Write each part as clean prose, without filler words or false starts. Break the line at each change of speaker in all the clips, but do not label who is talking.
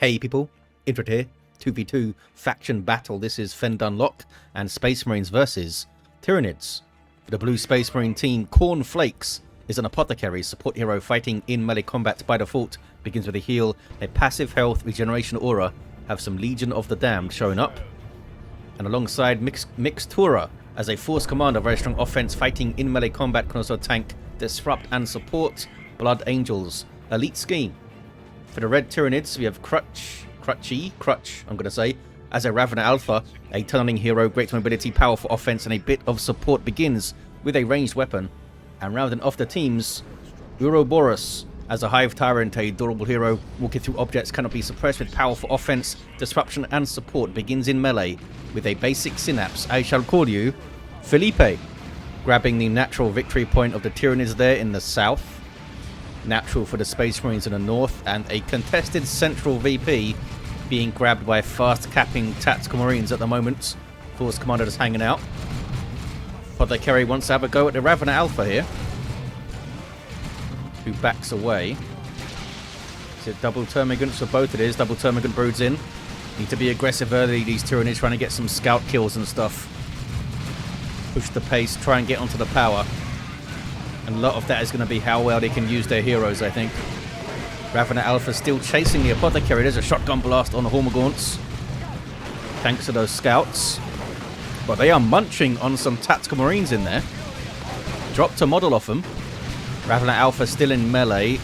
Hey people, Intro here, 2v2 faction battle. This is Fendunlock and Space Marines versus Tyranids. For the blue Space Marine team, Khorne Flakes is an Apothecary support hero fighting in melee combat by default. Begins with a heal, a passive health regeneration aura, have some Legion of the Damned showing up. And alongside micstura as a force commander, very strong offense, fighting in melee combat, can also tank, disrupt and support. Blood Angels, elite scheme. For the red Tyranids, we have Kruch, I'm going to say, as a Ravener Alpha, a tunneling hero, great mobility, powerful offense, and a bit of support. Begins with a ranged weapon. And rounding off the teams, Uroburos as a Hive Tyrant, a durable hero, walking through objects, cannot be suppressed, with powerful offense, disruption, and support. Begins in melee with a basic synapse. I shall call you Felipe, grabbing the natural victory point of the Tyranids there in the south. Natural for the Space Marines in the north, and a contested central VP being grabbed by fast capping tactical Marines at the moment. Force Commander just hanging out. Apothecary wants to have a go at the Ravener Alpha here, who backs away. Is it double Termagants for both? It is. Double Termagant broods in. Need to be aggressive early, these Tyranids, trying to get some scout kills and stuff. Push the pace, try and get onto the power. And a lot of that is going to be how well they can use their heroes, I think. Ravener Alpha still chasing the Apothecary. There's a shotgun blast on the Hormagaunts, thanks to those scouts. But they are munching on some tactical Marines in there. Dropped a model off them. Ravener Alpha still in melee.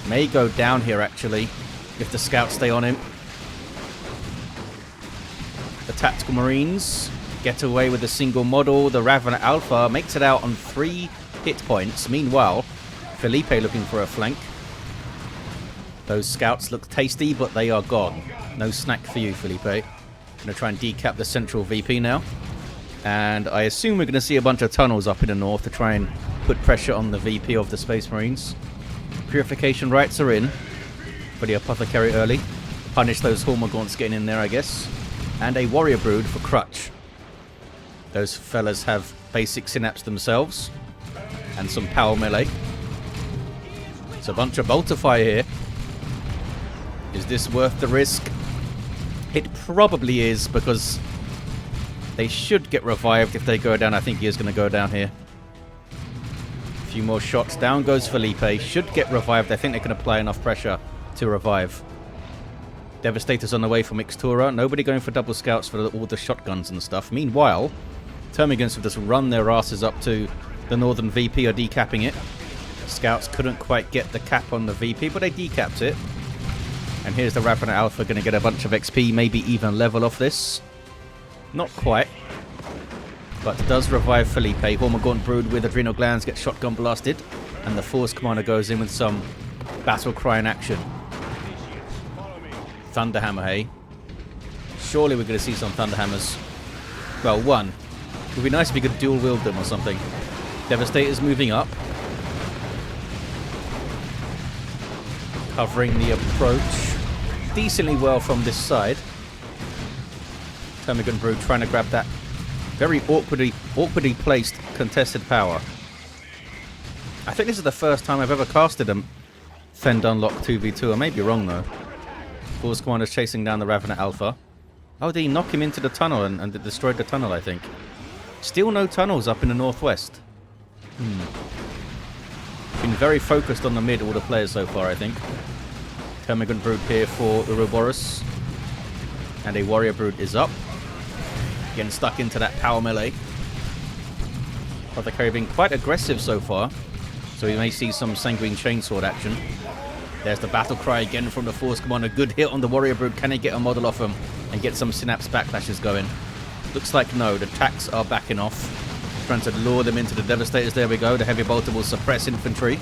May go down here, actually, if the scouts stay on him. The tactical Marines get away with a single model. The Ravener Alpha makes it out on 3 hit points. Meanwhile, Felipe looking for a flank. Those scouts look tasty, but they are gone. No snack for you, Felipe. Going to try and decap the central VP now. And I assume we're going to see a bunch of tunnels up in the north to try and put pressure on the VP of the Space Marines. Purification rites are in for the Apothecary early. Punish those Hormagaunts getting in there, I guess. And a Warrior Brood for Kruch. Those fellas have basic synapse themselves. And some power melee. It's a bunch of bolter fire here. Is this worth the risk? It probably is, because they should get revived if they go down. I think he is going to go down here. A few more shots. Down goes Felipe. Should get revived. I think they can apply enough pressure to revive. Devastator's on the way for micstura. Nobody going for double scouts for all the shotguns and stuff. Meanwhile, Termagants have just run their asses up to the northern VP, are decapping it. Scouts couldn't quite get the cap on the VP, but they decapped it. And here's the Ravener Alpha going to get a bunch of XP, maybe even level off this. Not quite. But does revive Felipe. Hormagaunt Brood with Adrenal Glands gets shotgun blasted. And the Force Commander goes in with some battle cry in action. Thunderhammer, hey? Surely we're going to see some Thunderhammers. Well, one. It would be nice if we could dual wield them or something. Devastator's moving up. Covering the approach decently well from this side. Termagant Brood trying to grab that very awkwardly placed contested power. I think this is the first time I've ever casted a Fendunlock 2v2. I may be wrong though. Force Commander's chasing down the Ravener Alpha. Oh, did he knock him into the tunnel and it destroyed the tunnel, I think. Still no tunnels up in the northwest. Been very focused on the mid, all the players so far, I think. Termagant Brood here for uroburos. And a Warrior Brood is up. Getting stuck into that power melee. Apothecary being quite aggressive so far. So we may see some Sanguine Chainsword action. There's the battle cry again from the Force Commander. Good hit on the Warrior Brood. Can he get a model off him and get some synapse backlashes going? Looks like no. The attacks are backing off. Trying to lure them into the Devastators. There we go. The heavy bolter will suppress infantry,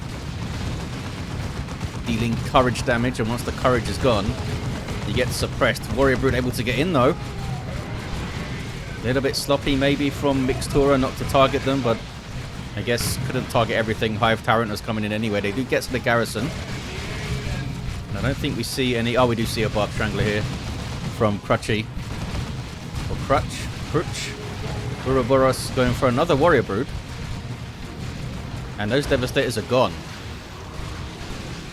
dealing courage damage, and once the courage is gone, he gets suppressed. Warrior Brood able to get in though. A little bit sloppy maybe from micstura not to target them, but I guess couldn't target everything. Hive Tyrant was coming in anyway. They do get to the garrison. And I don't think we see any... Oh, we do see a Barb Strangler here from Kruch. Uroburos going for another Warrior Brood. And those Devastators are gone.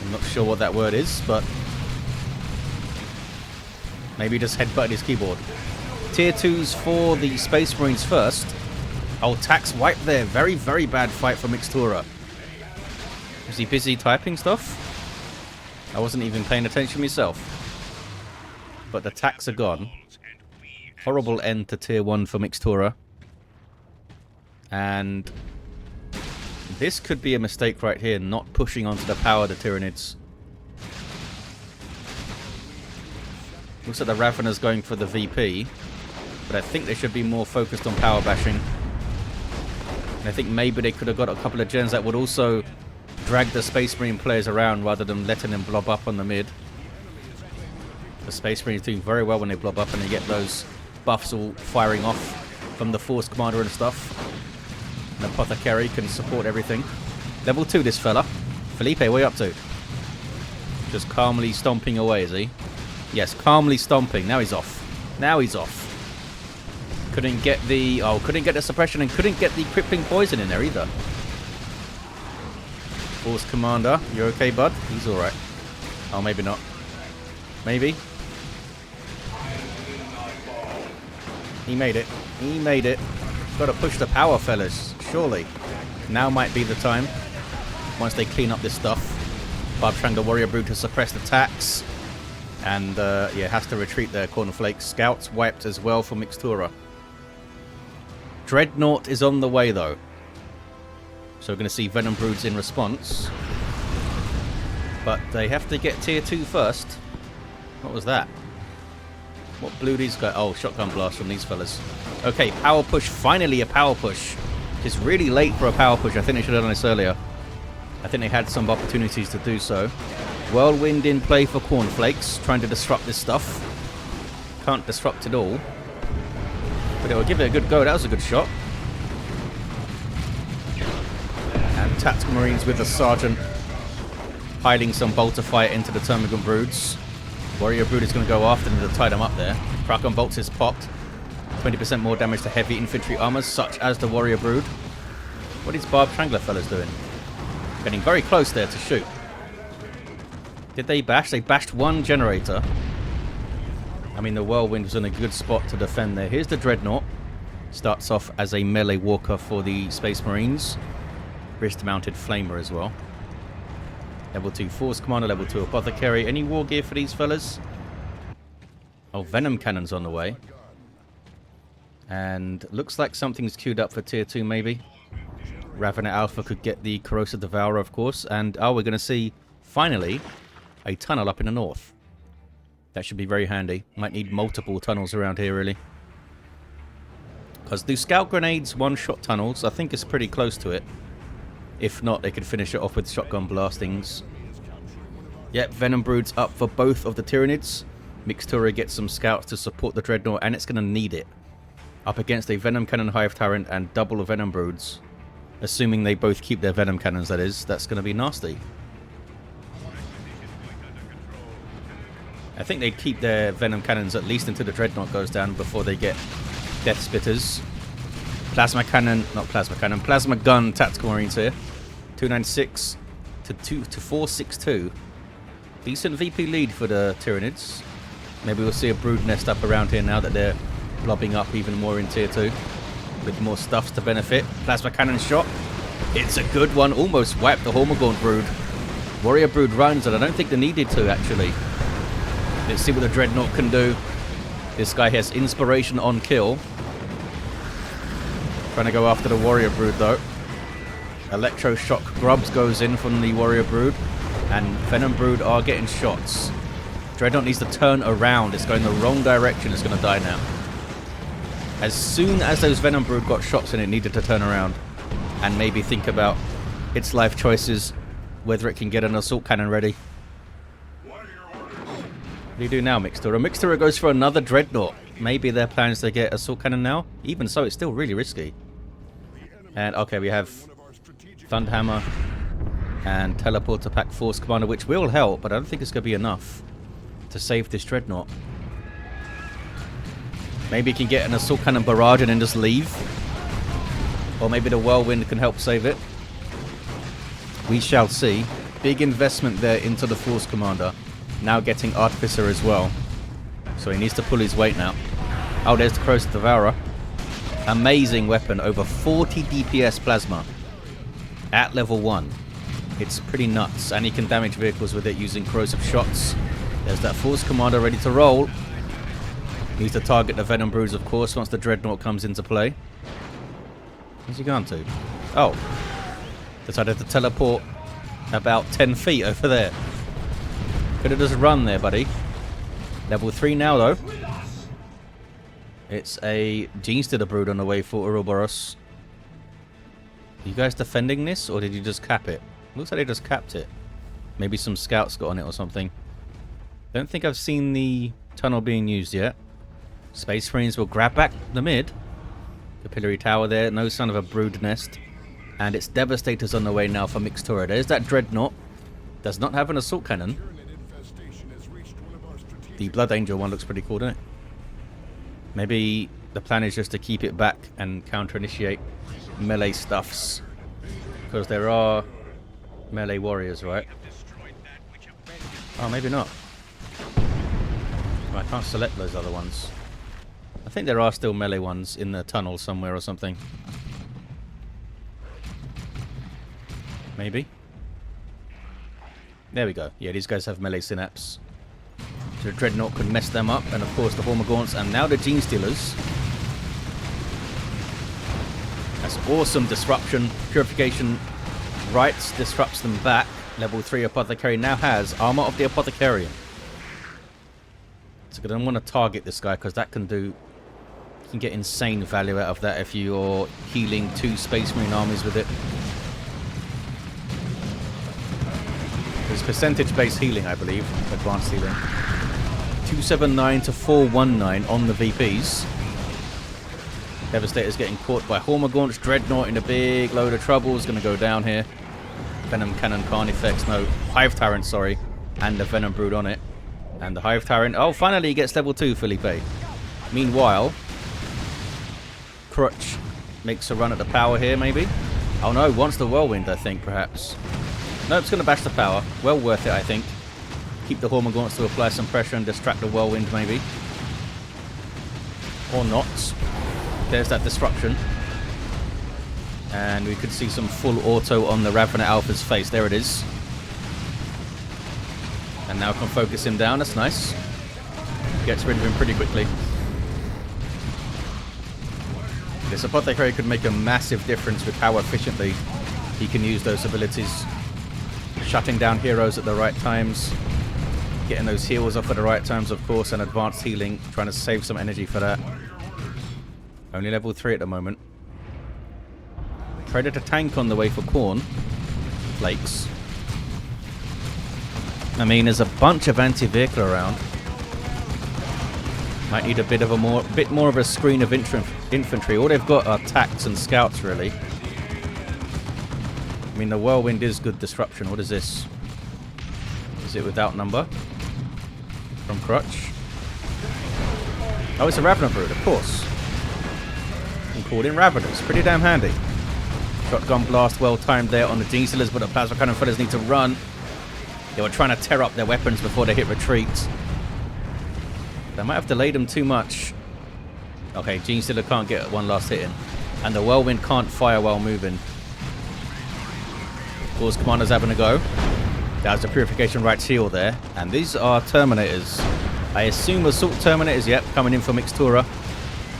I'm not sure what that word is, but Maybe just headbutted his keyboard. Tier 2s for the Space Marines first. Oh, Tax wiped there. Very, very bad fight for Micstura. Was he busy typing stuff? I wasn't even paying attention myself. But the Tax are gone. Horrible end to Tier 1 for Micstura. And this could be a mistake right here, not pushing onto the power of the Tyranids. Looks like the Ravener's going for the VP, but I think they should be more focused on power bashing. And I think maybe they could have got a couple of gens that would also drag the Space Marine players around rather than letting them blob up on the mid. The Space Marines doing very well when they blob up and they get those buffs all firing off from the Force Commander and stuff. And Apothecary can support everything. Level 2 this fella. Felipe, what are you up to? Just calmly stomping away, is he? Yes, calmly stomping. Now he's off. Now he's off. Couldn't get the... Oh, couldn't get the suppression and couldn't get the crippling poison in there either. Force Commander, you okay, bud? He's alright. Oh, maybe not. Maybe. He made it. He made it. Got to push the power, fellas. Surely. Now might be the time. Once they clean up this stuff. Barbed Warrior Brood to suppress the attacks. And, yeah, has to retreat there. Khorne Flakes. Scouts wiped as well for Micstura. Dreadnought is on the way, though. So we're going to see Venom Broods in response. But they have to get Tier 2 first. What was that? What blew these guys? Oh, shotgun blast from these fellas. Okay, power push. Finally a power push. It's really late for a power push. I think they should have done this earlier. I think they had some opportunities to do so. Whirlwind in play for Khorne Flakes, trying to disrupt this stuff. Can't disrupt it all. But it will give it a good go. That was a good shot. And Tactical Marines with the Sergeant hiding some bolter fire into the Termagant Broods. Warrior Brood is going to go after them to tie them up there. Kraken Bolts is popped. 20% more damage to heavy infantry armors, such as the Warrior Brood. What is Barb Strangler fellas doing? Getting very close there to shoot. Did they bash? They bashed one generator. I mean, the Whirlwind was in a good spot to defend there. Here's the Dreadnought. Starts off as a melee walker for the Space Marines. Wrist-mounted Flamer as well. Level 2 Force Commander, Level 2 Apothecary. Any war gear for these fellas? Oh, Venom Cannon's on the way. And looks like something's queued up for Tier 2 maybe. Ravener Alpha could get the Corrosive Devourer, of course. And, oh, we're going to see, finally, a tunnel up in the north. That should be very handy. Might need multiple tunnels around here, really. Because do Scout Grenades one-shot tunnels? I think it's pretty close to it. If not, they could finish it off with shotgun blastings. Yep, Venom Brood's up for both of the Tyranids. Micstura gets some scouts to support the Dreadnought, and it's going to need it. Up against a Venom Cannon Hive Tyrant and double Venom Broods. Assuming they both keep their Venom Cannons, that is. That's going to be nasty. I think they'd keep their Venom Cannons at least until the Dreadnought goes down before they get Death Spitters. Plasma Cannon, not Plasma Cannon, Plasma Gun Tactical Marines here. 296 to 462. Decent VP lead for the Tyranids. Maybe we'll see a Brood Nest up around here now that they're blobbing up even more in Tier 2. With more stuffs to benefit. Plasma Cannon shot. It's a good one. Almost wiped the Hormagaunt Brood. Warrior Brood runs, and I don't think they needed to, actually. Let's see what the Dreadnought can do. This guy has Inspiration on kill. Trying to go after the Warrior Brood, though. Electroshock Grubs goes in from the Warrior Brood. And Venom Brood are getting shots. Dreadnought needs to turn around. It's going the wrong direction. It's going to die now. As soon as those Venom Brood got shots in, it needed to turn around. And maybe think about its life choices. Whether it can get an assault cannon ready. What do you do now, Micstura? Micstura goes for another Dreadnought. Maybe their plan is to get assault cannon now. Even so, it's still really risky. And okay, we have Thunderhammer and Teleport to Pack Force Commander, which will help, but I don't think it's going to be enough to save this Dreadnought. Maybe he can get an assault cannon barrage and then just leave. Or maybe the Whirlwind can help save it. We shall see. Big investment there into the Force Commander. Now getting Artificer as well. So he needs to pull his weight now. Oh, there's the Crows Devourer. Amazing weapon. Over 40 DPS plasma. At level 1. It's pretty nuts. And he can damage vehicles with it using corrosive shots. There's that Force Commander ready to roll. Needs to target the Venom Brood, of course, once the Dreadnought comes into play. Where's he gone to? Oh. Decided to teleport about 10 feet over there. Could have just run there, buddy. Level 3 now, though. It's a Genestealer Brood on the way for Uroburos. Are you guys defending this, or did you just cap it? Looks like they just capped it. Maybe some scouts got on it or something. Don't think I've seen the tunnel being used yet. Space Marines will grab back the mid. Capillary Tower there. No sign of a brood nest. And it's Devastators on the way now for Micstura. There's that Dreadnought. Does not have an assault cannon. The Blood Angel one looks pretty cool, doesn't it? Maybe the plan is just to keep it back and counter-initiate melee stuffs. Because there are melee warriors, right? Oh, maybe not. I can't select those other ones. I think there are still melee ones in the tunnel somewhere or something. Maybe. There we go. Yeah, these guys have melee synapse. So the Dreadnought could mess them up. And of course the Hormagaunts and now the Genestealers. That's awesome disruption. Purification Rites disrupts them back. Level 3 Apothecary now has Armor of the Apothecarian. So I don't want to target this guy because that can do... You can get insane value out of that if you're healing 2 Space Marine armies with it. There's percentage-based healing, I believe. Advanced healing. 279 to 419 on the VPs. Devastator's getting caught by Hormagaunts. Dreadnought in a big load of trouble. Is going to go down here. Venom Cannon, Carnifex, no, Hive Tyrant, sorry. And the Venom Brood on it. And the Hive Tyrant. Oh, finally he gets level 2, Felipe. Meanwhile, Kruch makes a run at the power here, maybe. Oh no, wants the Whirlwind, I think, perhaps. No, it's going to bash the power. Well worth it, I think. Keep the Hormagaunts to apply some pressure and distract the Whirlwind, maybe. Or not. There's that disruption. And we could see some full auto on the Ravener Alpha's face. There it is. And now can focus him down. That's nice. Gets rid of him pretty quickly. This Apothecary could make a massive difference with how efficiently he can use those abilities. Shutting down heroes at the right times. Getting those heals off at the right times, of course. And advanced healing. Trying to save some energy for that. Only level 3 at the moment. Predator tank on the way for Khorne. Flakes. I mean, there's a bunch of anti-vehicle around. Might need a bit more of a screen of infantry. All they've got are tacks and scouts, really. I mean, the Whirlwind is good disruption. What is this? Is it without number? From Kruch. Oh, it's a Ravener Brood, of course. And called in Raveners. Pretty damn handy. Shotgun blast well timed there on the Genestealers, but the Plasma Cannon fellas need to run. They were trying to tear up their weapons before they hit retreat. They might have delayed them too much. Okay, Genestealer can't get one last hit in. And the Whirlwind can't fire while moving. Force Commander's having a go. There's the Purification Rites heal there. And these are Terminators. I assume Assault Terminators, yep, coming in for Micstura.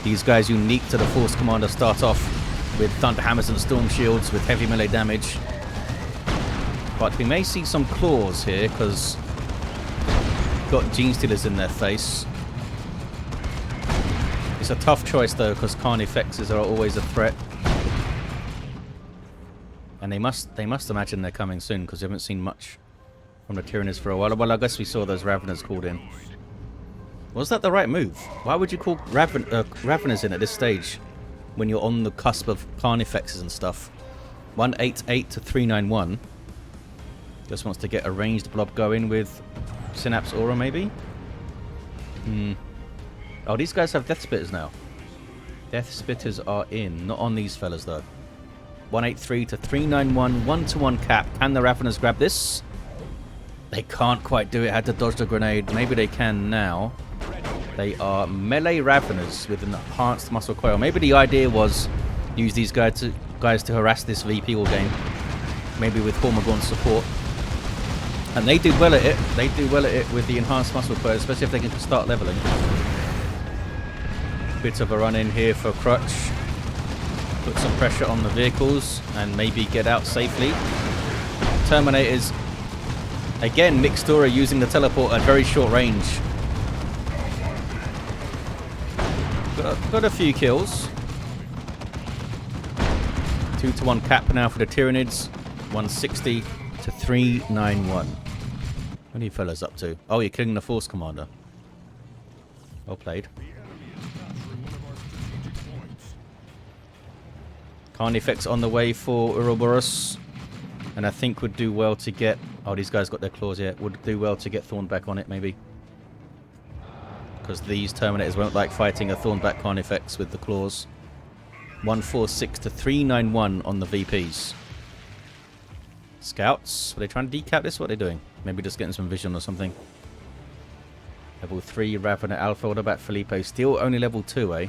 These guys unique to the Force Commander start off with Thunder Hammers and Storm Shields with heavy melee damage. But we may see some claws here, because got Genestealers in their face. It's a tough choice, though, because Carnifexes are always a threat. And they must imagine they're coming soon, because we haven't seen much from the Tyranids for a while. Well, I guess we saw those Raveners called in. Was that the right move? Why would you call Raveners in at this stage? When you're on the cusp of Carnifexes and stuff. 188 to 391. Just wants to get a ranged blob going with Synapse Aura, maybe? Oh, these guys have Death Spitters now. Death Spitters are in. Not on these fellas, though. 183 to 391. 1-to-1 cap. Can the Raveners grab this? They can't quite do it. Had to dodge the grenade. Maybe they can now. They are melee Raveners with an enhanced muscle coil. Maybe the idea was use these guys to harass this VP all game. Maybe with Hormagaunt's support. And they do well at it. They do well at it with the enhanced muscle coil, especially if they can start leveling. Bit of a run in here for Kruch. Put some pressure on the vehicles and maybe get out safely. Terminators. Again, Micstura using the teleport at very short range. Got a few kills. 2-to-1 cap now for the Tyranids. 160 to 391. What are you fellas up to? Oh, you're killing the Force Commander. Well played. Carnifex on the way for uroburos. And I think would do well to get... Oh, these guys got their claws yet. Would do well to get Thornback on it, maybe. Because these Terminators won't like fighting a Thornback Carnifex with the claws. 146 to 391 on the VPs. Scouts. Are they trying to decap this? What are they doing? Maybe just getting some vision or something. Level 3 Ravener Alpha. What about Felipe? Still only level 2, eh?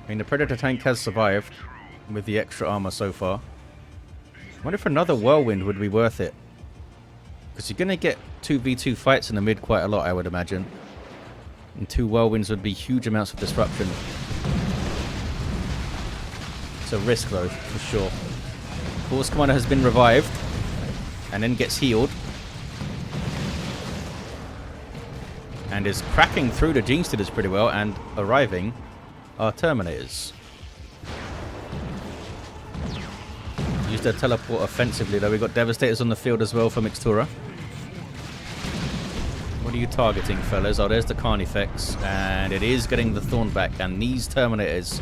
I mean, the Predator tank has survived with the extra armor so far. I wonder if another Whirlwind would be worth it. Because you're going to get 2v2 fights in the mid quite a lot, I would imagine. And 2 Whirlwinds would be huge amounts of disruption. It's a risk, though, for sure. Force Commander has been revived. And then gets healed. And is cracking through the Gene Stealers pretty well. And arriving are Terminators. Use their teleport offensively, though. We've got Devastators on the field as well for Micstura. What are you targeting, fellas? Oh, there's the Carnifex. And it is getting the Thornback. And these Terminators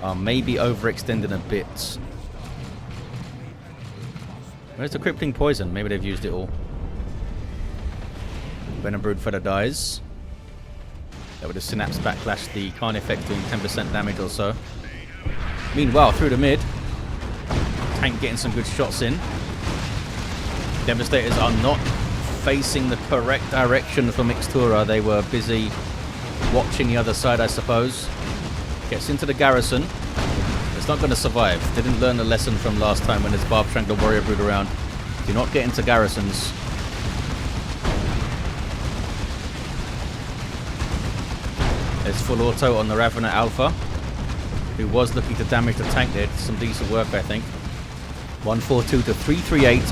are maybe overextending a bit. Where's the Crippling Poison? Maybe they've used it all. Venom Broodfeather dies. That would have Synapse Backlash the Carnifex doing 10% damage or so. Meanwhile, through the mid, tank getting some good shots in. Devastators are not facing the correct direction for Micstura. They were busy watching the other side, I suppose. Gets into the garrison. It's not going to survive. Didn't learn the lesson from last time when his Barb Strangler Warrior Brood around. Do not get into garrisons. There's full auto on the Ravener Alpha, who was looking to damage the tank there. Some decent work, I think. 142 to 338.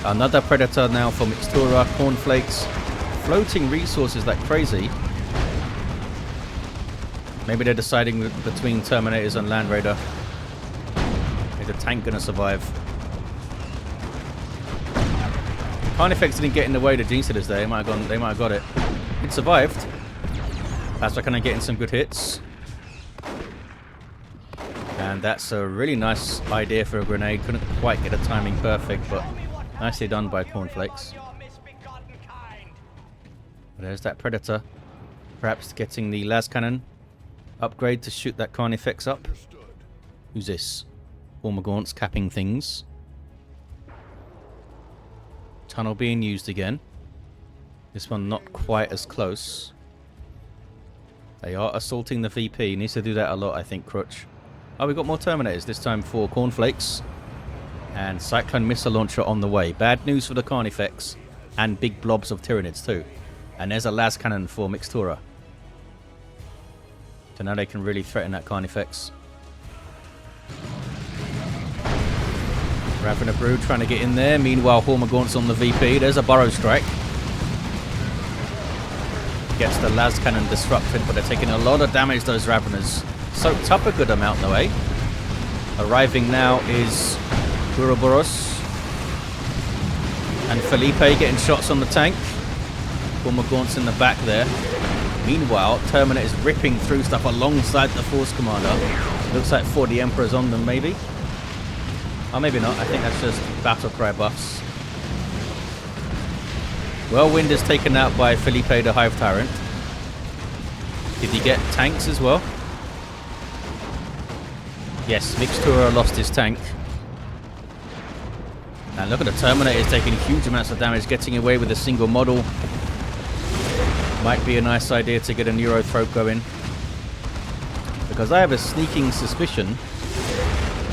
Another Predator now for Micstura. Cornflakes. Floating resources like crazy. Maybe they're deciding between Terminators and Land Raider. Is the tank going to survive? Carnifex didn't get in the way of the Gene Stealers there. They might have got it. It survived. That's why kind of getting some good hits. And that's a really nice idea for a grenade. Couldn't quite get the timing perfect, but nicely done by Cornflakes. There's that Predator. Perhaps getting the las cannon upgrade to shoot that Carnifex up. Who's this? Hormagaunt's capping things. Tunnel being used again. This one not quite as close. They are assaulting the VP. Needs to do that a lot, I think, Kruch. Oh, we've got more Terminators. This time for Cornflakes. And Cyclone Missile Launcher on the way. Bad news for the Carnifex. And big blobs of Tyranids too. And there's a las cannon for Micstura. So now they can really threaten that Carnifex. Ravener Brood trying to get in there. Meanwhile, Hormagaunt's on the VP. There's a Burrow Strike. Gets the las cannon disrupted, but they're taking a lot of damage, those Raveners. Soaked up a good amount, though, eh? Arriving now is Uroburos. And Felipe getting shots on the tank. Hormagaunt's in the back there. Meanwhile, Terminator is ripping through stuff alongside the Force Commander. Looks like 40 Emperors on them, maybe. Oh, maybe not. I think that's just battle cry buffs. Whirlwind is taken out by Felipe the Hive Tyrant. Did he get tanks as well? Yes, Micstura lost his tank. And look at the Terminator is taking huge amounts of damage, getting away with a single model. Might be a nice idea to get a Neuro Throat going. Because I have a sneaking suspicion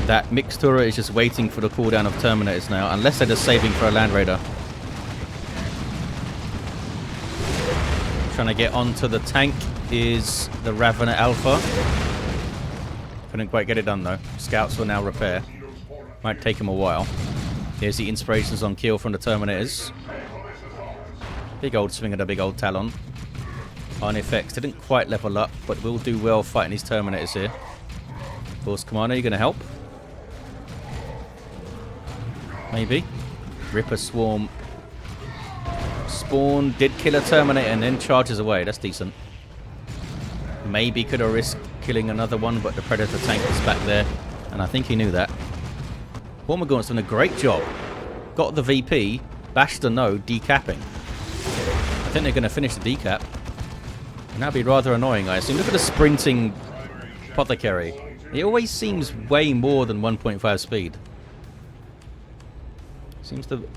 that Micstura is just waiting for the cooldown of Terminators now, unless they're just saving for a Land Raider. Trying to get onto the tank is the Ravener Alpha. Couldn't quite get it done though. Scouts will now repair. Might take him a while. Here's the inspirations on kill from the Terminators. Big old swing of the big old Talon. Carnifex didn't quite level up, but will do well fighting these Terminators here. Force Commander, you going to help? Maybe. Ripper Swarm. Spawn did kill a Terminator and then charges away. That's decent. Maybe could have risked killing another one, but the Predator tank is back there. And I think he knew that. Hormagaun's done a great job. Got the VP, bashed the node, decapping. I think they're going to finish the decap. And that'd be rather annoying, I assume. Look at the sprinting Apothecary. He always seems way more than 1.5 speed. Seems to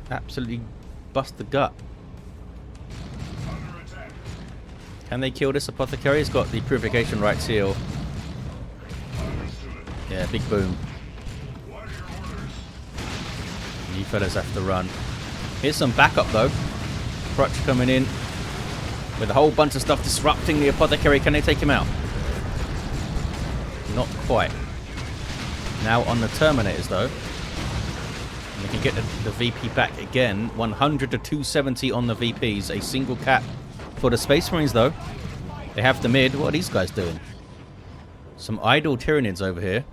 absolutely bust the gut. Can they kill this Apothecary? He's got the Purification Rite Seal. Yeah, big boom. You fellas have to run. Here's some backup though. Kruch coming in with a whole bunch of stuff disrupting the Apothecary. Can they take him out? Not quite. Now on the Terminators though. And they can get the VP back again. 100 to 270 on the VPs. A single cap for the Space Marines though. They have the mid. What are these guys doing? Some idle Tyranids over here.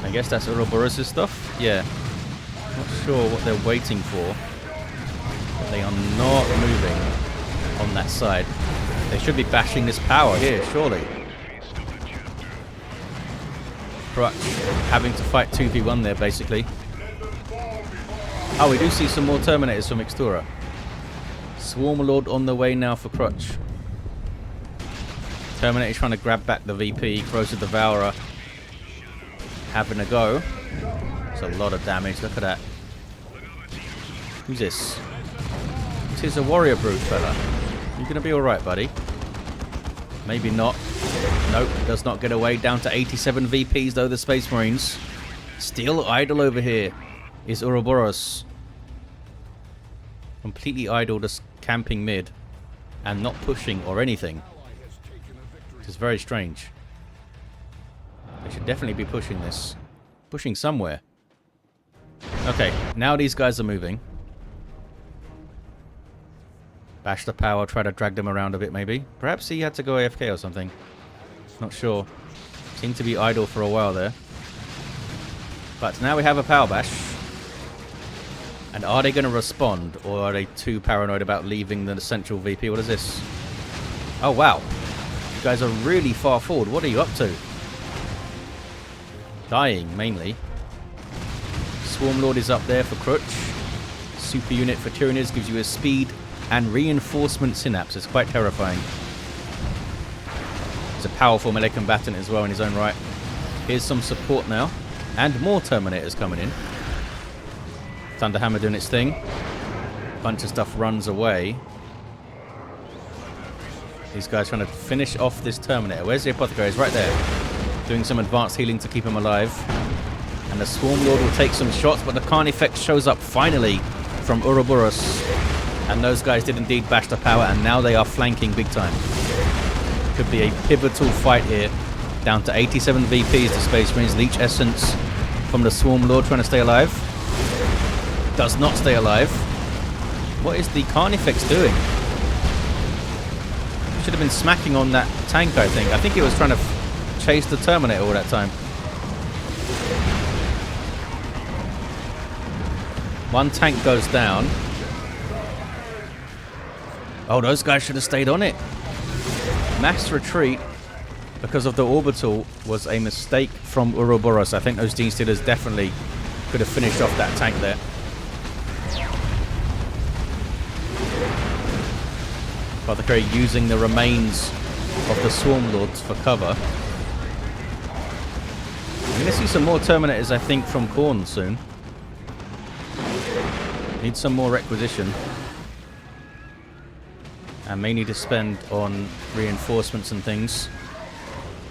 I guess that's Uroburos' stuff. Yeah. Not sure what they're waiting for. But they are not moving on that side. They should be bashing this power here, surely. Kruch having to fight 2v1 there, basically. Oh, we do see some more Terminators from Micstura. Swarm Lord on the way now for Kruch. Terminator trying to grab back the VP. Corrosive Devourer having a go. It's a lot of damage. Look at that. Who's this? This is a Warrior Brute fella. You gonna be alright, buddy? Maybe not. Nope, does not get away. Down to 87 VPs though, the Space Marines. Still idle over here is Uroburos. Completely idle, just camping mid and not pushing or anything. Which is very strange. They should definitely be pushing this. Pushing somewhere. Okay, now these guys are moving. Bash the power, try to drag them around a bit maybe. Perhaps he had to go AFK or something. Not sure. Seemed to be idle for a while there. But now we have a power bash. And are they going to respond? Or are they too paranoid about leaving the central VP? What is this? Oh wow. You guys are really far forward. What are you up to? Dying, mainly. Swarm Lord is up there for Kruch. Super unit for Tyranids gives you a speed and reinforcement synapse. It's quite terrifying. He's a powerful melee combatant as well in his own right. Here's some support now. And more Terminators coming in. Thunderhammer doing its thing. Bunch of stuff runs away. These guys trying to finish off this Terminator. Where's the Apothecary? He's right there. Doing some advanced healing to keep him alive. And the Swarm Lord will take some shots, but the Carnifex shows up finally from Uroburos. And those guys did indeed bash the power, and now they are flanking big time. Could be a pivotal fight here. Down to 87 VPs, the Space Marines. Leech Essence from the Swarm Lord trying to stay alive. Does not stay alive. What is the Carnifex doing? Should have been smacking on that tank, I think. I think he was trying to chase the Terminator all that time. One tank goes down. Oh, those guys should have stayed on it. Mass retreat because of the orbital was a mistake from Uroburos. I think those Gene Stealers definitely could have finished off that tank there. Apothecary using the remains of the Swarm Lords for cover. We're going to see some more Terminators, I think, from Khorne soon. Need some more requisition. And may need to spend on reinforcements and things.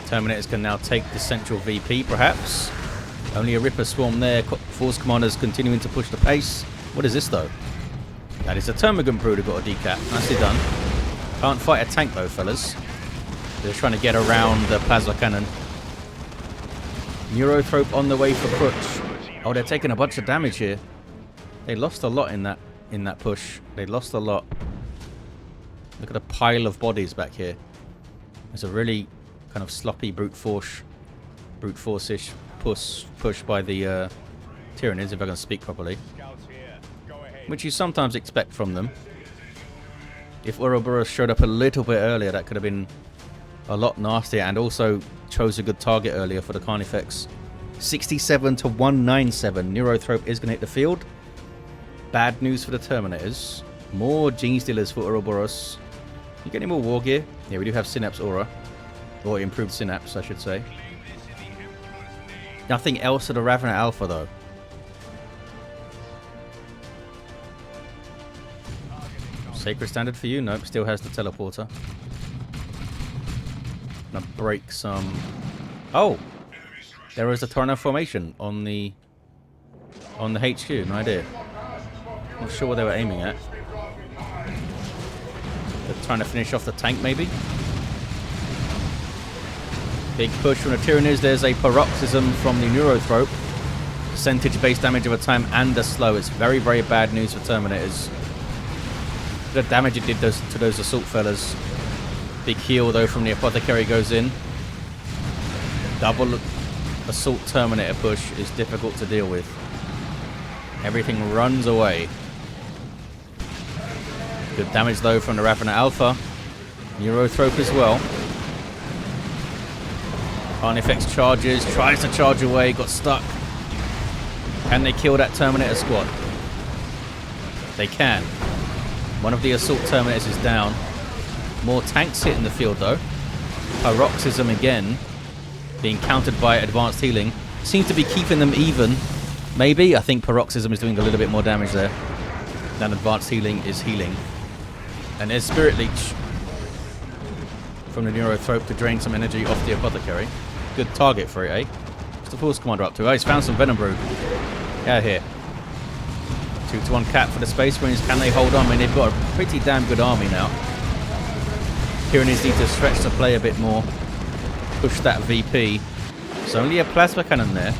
Terminators can now take the central VP, perhaps. Only a Ripper Swarm there. Force Commanders continuing to push the pace. What is this, though? That is a Termagant Brood who got a decap. Nicely done. Can't fight a tank, though, fellas. They're trying to get around the Plasma Cannon. Neurothrope on the way for Kruch. Oh, they're taking a bunch of damage here. They lost a lot in that push. They lost a lot. Look at the pile of bodies back here. There's a really kind of sloppy brute force-ish push by the Tyranids, if I can speak properly. Which you sometimes expect from them. If Uroburos showed up a little bit earlier, that could have been a lot nastier, and also chose a good target earlier for the Carnifex. 67 to 197. Neurothrope is going to hit the field. Bad news for the Terminators. More Gene Stealers for Uroburos. You get any more war gear? Yeah, we do have Synapse Aura. Or improved Synapse, I should say. Nothing else for the Ravener Alpha, though. Sacred Standard for you? Nope, still has the Teleporter. Gonna break some... Oh! There is a Tornado formation on the HQ. No idea. Not sure what they were aiming at. They're trying to finish off the tank, maybe? Big push from the Tyranids. There's a Paroxysm from the Neurothrope. Percentage base damage over time and a slow. It's very, very bad news for Terminators. The damage it did to those Assault fellas. Big heal, though, from the Apothecary goes in. Double Assault Terminator push is difficult to deal with. Everything runs away. Good damage, though, from the Ravener Alpha. Neurothrope as well. Carnifex charges, tries to charge away, got stuck. Can they kill that Terminator squad? They can. One of the Assault Terminators is down. More tanks hitting the field, though. Paroxysm again. Being countered by Advanced Healing. Seems to be keeping them even. Maybe. I think Paroxysm is doing a little bit more damage there than Advanced Healing is healing. And there's Spirit Leech from the Neurothrope to drain some energy off the Apothecary. Good target for it, eh? What's the Force Commander up to? Oh, he's found some Venom Brood. Get out here. 2-to-1 cap for the Space Marines. Can they hold on? I mean, they've got a pretty damn good army now. Tyranids need to stretch the play a bit more. Push that VP. There's only a Plasma Cannon there.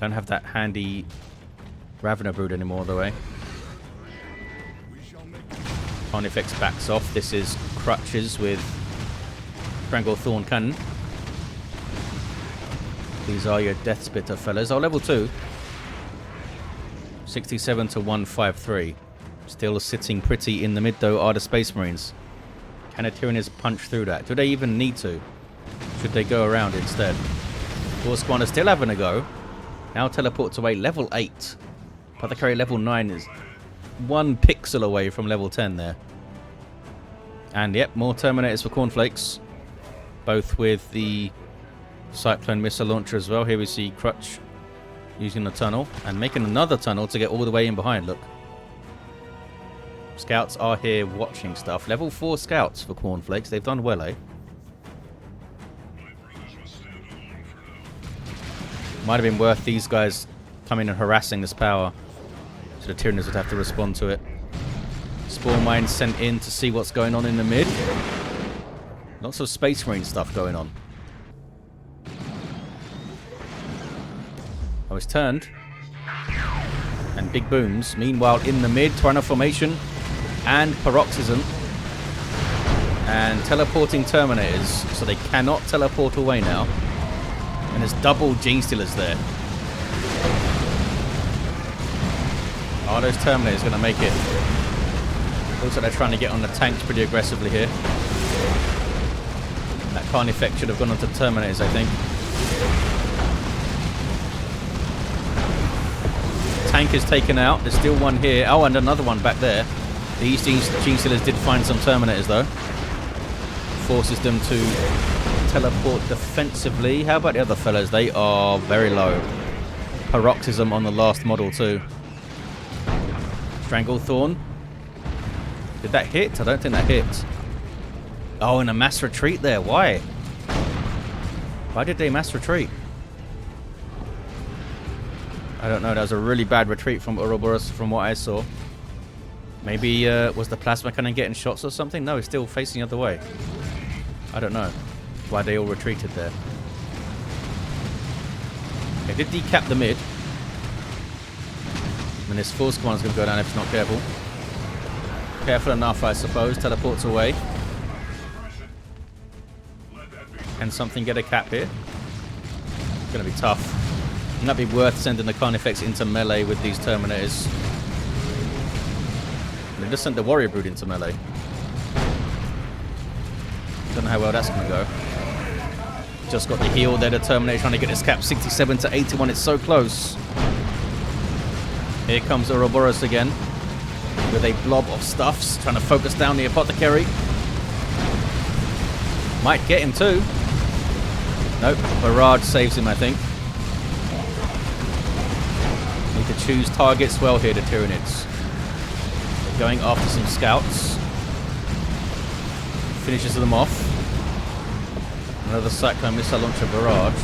Don't have that handy Ravener Brood anymore, though, eh? Carnifex backs off. This is Crutches with Stranglethorn Cannon. These are your Death Spitter fellas. Oh, level 2. 67 to 153. Still sitting pretty in the mid, though, are the Space Marines. Can the Tyranids punch through that? Do they even need to? Should they go around instead? Force Commander still having a go. Now teleports away. Level 8. Apothecary level 9 is 1 pixel away from level 10 there. And yep, more Terminators for Cornflakes. Both with the Cyclone Missile Launcher as well. Here we see Kruch using the tunnel and making another tunnel to get all the way in behind. Look. Scouts are here watching stuff. Level 4 Scouts for Cornflakes. They've done well, eh? Might have been worth these guys coming and harassing this power. So the Tyranids would have to respond to it. Spore Mines sent in to see what's going on in the mid. Lots of Space Marine stuff going on. I was turned. And big booms. Meanwhile, in the mid, Tornado formation and Paroxysm. And teleporting Terminators. So they cannot teleport away now. And there's double Gene Stealers there. Are those Terminators going to make it? Looks like they're trying to get on the tanks pretty aggressively here. That Carnifex should have gone onto Terminators, I think. Tank is taken out. There's still one here. Oh, and another one back there. These Gene Stealers did find some Terminators, though. Forces them to teleport defensively. How about the other fellas? They are very low. paroxysm on the last model too. Stranglethorn. Did that hit? I don't think that hit. Oh, and a mass retreat there. Why? Why did they mass retreat? I don't know. That was a really bad retreat from Uroburos from what I saw. Maybe was the plasma cannon getting shots or something? No, it's still facing the other way. I don't know why they all retreated there. They did decap the mid. And this force commander's going to go down if it's not careful. Careful enough, I suppose. Teleports away. Can something get a cap here? It's going to be tough. Wouldn't that be worth sending the Carnifex into melee with these Terminators? They just sent the Warrior Brood into melee. Don't know how well that's going to go. Just got the heal there. The Terminator trying to get this cap 67 to 81. It's so close. Here comes Uroburos again with a blob of stuffs trying to focus down the Apothecary. Might get him too. Nope. Barrage saves him, I think. Need to choose targets well here, the Tyranids. They're going after some scouts. Finishes them off. Another Cyclone Missile Launcher barrage.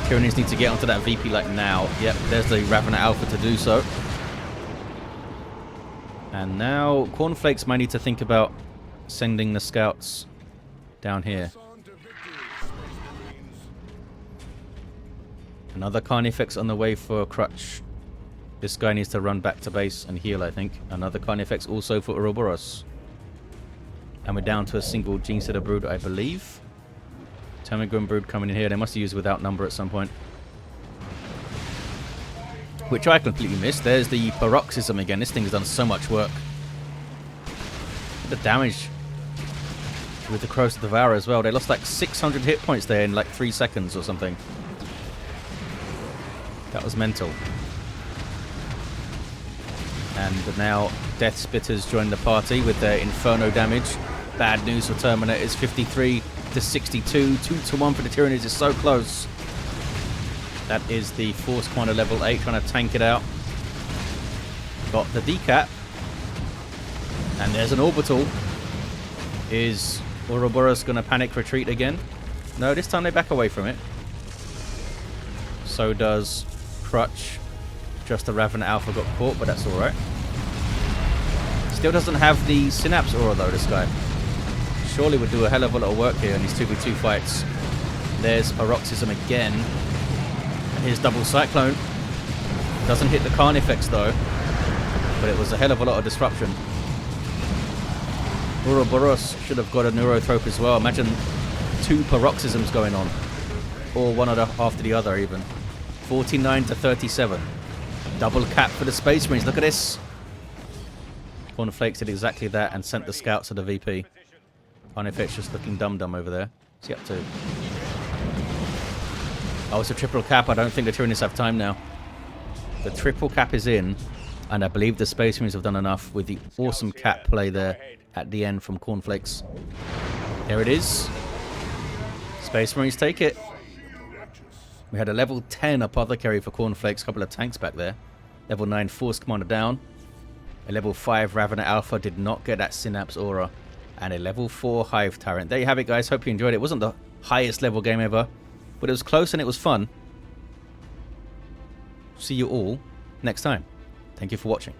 Tyranids need to get onto that VP like now. Yep, there's the Ravenous Alpha to do so. And now Cornflakes might need to think about sending the scouts down here. Another Carnifex on the way for Kruch. This guy needs to run back to base and heal, I think. Another Carnifex also for Uroburos. And we're down to a single Genestealer Brood, I believe. Termagant Brood coming in here. They must have used without number at some point. Which I completely missed. There's the paroxysm again. This thing has done so much work. The damage with the Crows to Devour as well. They lost like 600 hit points there in like 3 seconds or something. That was mental. And now Death Spitters join the party with their Inferno damage. Bad news for Terminators. 53 to 62. 2-1 for the Tyranids. Is so close. That is the Force Commander level 8 trying to tank it out. Got the decap. And there's an orbital. Is Uroburos going to panic retreat again? No, this time they back away from it. So does Kruch. Just the Ravenous Alpha got caught, but that's alright. Still doesn't have the Synapse Aura though, this guy. Surely would do a hell of a lot of work here in these 2v2 fights. There's Paroxysm again. And here's Double Cyclone. Doesn't hit the Carnifex though. But it was a hell of a lot of disruption. Uroburos should have got a Neurothrope as well. Imagine 2 Paroxysms going on. Or one after the other even. 49 to 37. Double cap for the Space Marines. Look at this. Cornflakes did exactly that and sent the scouts to the VP. Carnifex just looking dum-dum over there. What's he up to? Oh, it's a triple cap. I don't think the Tyranids have time now. The triple cap is in, and I believe the Space Marines have done enough with the awesome cap play there at the end from Cornflakes. There it is. Space Marines take it. We had a level 10 Apothecary for Cornflakes, a couple of tanks back there. Level 9 Force Commander down. A level 5 Ravenous Alpha did not get that Synapse Aura. And a level 4 Hive Tyrant. There you have it, guys. Hope you enjoyed it. It wasn't the highest level game ever, but it was close and it was fun. See you all next time. Thank you for watching.